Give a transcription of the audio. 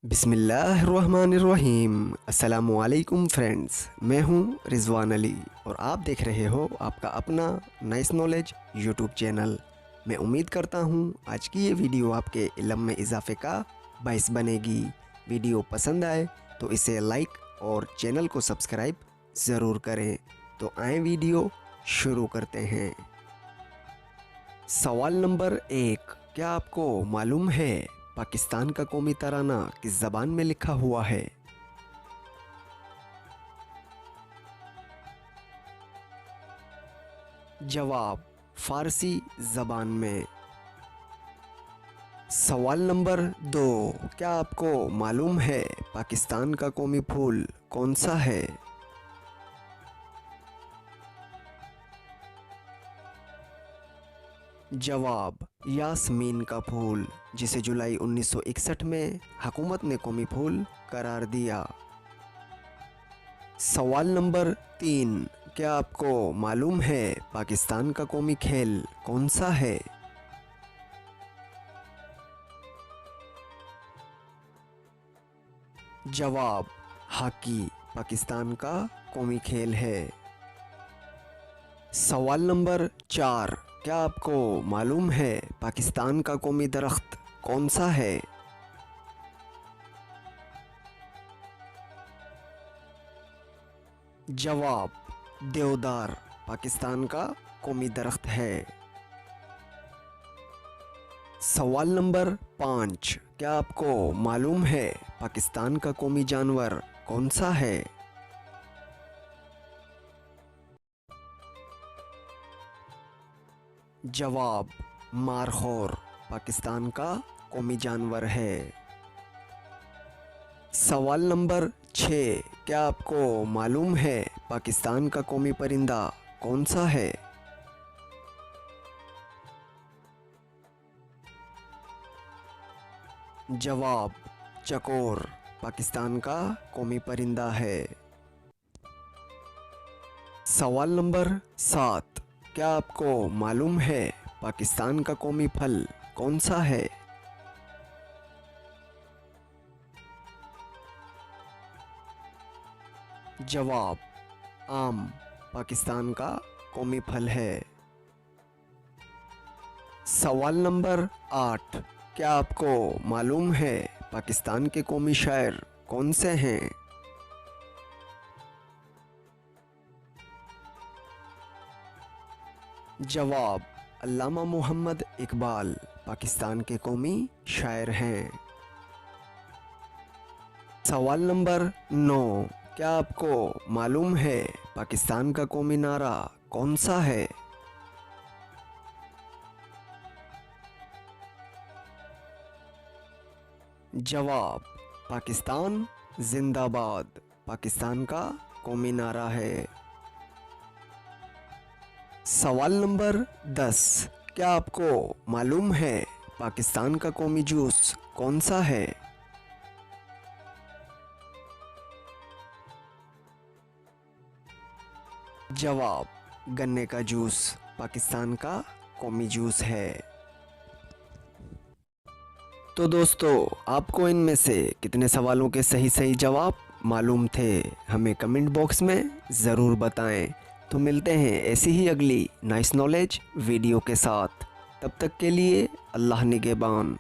बिस्मिल्लाहिर्रहमानिर्रहीम। अस्सलामुअलैकुम फ्रेंड्स, मैं हूं रिजवान अली और आप देख रहे हो आपका अपना नाइस नॉलेज यूट्यूब चैनल। मैं उम्मीद करता हूं आज की ये वीडियो आपके इल्म में इजाफे का बाइस बनेगी। वीडियो पसंद आए तो इसे लाइक और चैनल को सब्सक्राइब ज़रूर करें। तो आए वीडियो शुरू करते हैं। सवाल नंबर 1, क्या आपको मालूम है पाकिस्तान का कौमी तराना किस ज़बान में लिखा हुआ है? जवाब, फ़ारसी ज़बान में। सवाल नंबर 2, क्या आपको मालूम है पाकिस्तान का कौमी फूल कौन सा है? जवाब, यास्मीन का फूल, जिसे जुलाई 1961 में हुकूमत ने कौमी फूल करार दिया। सवाल नंबर 3, क्या आपको मालूम है पाकिस्तान का कौमी खेल कौन सा है? जवाब, हॉकी पाकिस्तान का कौमी खेल है। सवाल नंबर 4, क्या आपको मालूम है पाकिस्तान का कौमी दरख्त कौन सा है? जवाब, देवदार पाकिस्तान का कौमी दरख्त है। सवाल नंबर 5, क्या आपको मालूम है पाकिस्तान का कौमी जानवर कौन सा है? जवाब, मारखोर पाकिस्तान का कौमी जानवर है। सवाल नंबर 6, क्या आपको मालूम है पाकिस्तान का कौमी परिंदा कौन सा है? जवाब, चकोर पाकिस्तान का कौमी परिंदा है। सवाल नंबर 7, क्या आपको मालूम है पाकिस्तान का कौमी फल कौन सा है? जवाब, आम पाकिस्तान का कौमी फल है। सवाल नंबर 8, क्या आपको मालूम है पाकिस्तान के कौमी शायर कौन से हैं? जवाब, अल्लामा मोहम्मद इकबाल पाकिस्तान के कौमी शायर हैं। सवाल नंबर 9, क्या आपको मालूम है पाकिस्तान का कौमी नारा कौन सा है? जवाब, पाकिस्तान जिंदाबाद पाकिस्तान का कौमी नारा है। सवाल नंबर 10, क्या आपको मालूम है पाकिस्तान का कौमी जूस कौन सा है? जवाब, गन्ने का जूस पाकिस्तान का कौमी जूस है। तो दोस्तों, आपको इनमें से कितने सवालों के सही सही जवाब मालूम थे, हमें कमेंट बॉक्स में ज़रूर बताएं। तो मिलते हैं ऐसी ही अगली नाइस नॉलेज वीडियो के साथ। तब तक के लिए अल्लाह निगहबान।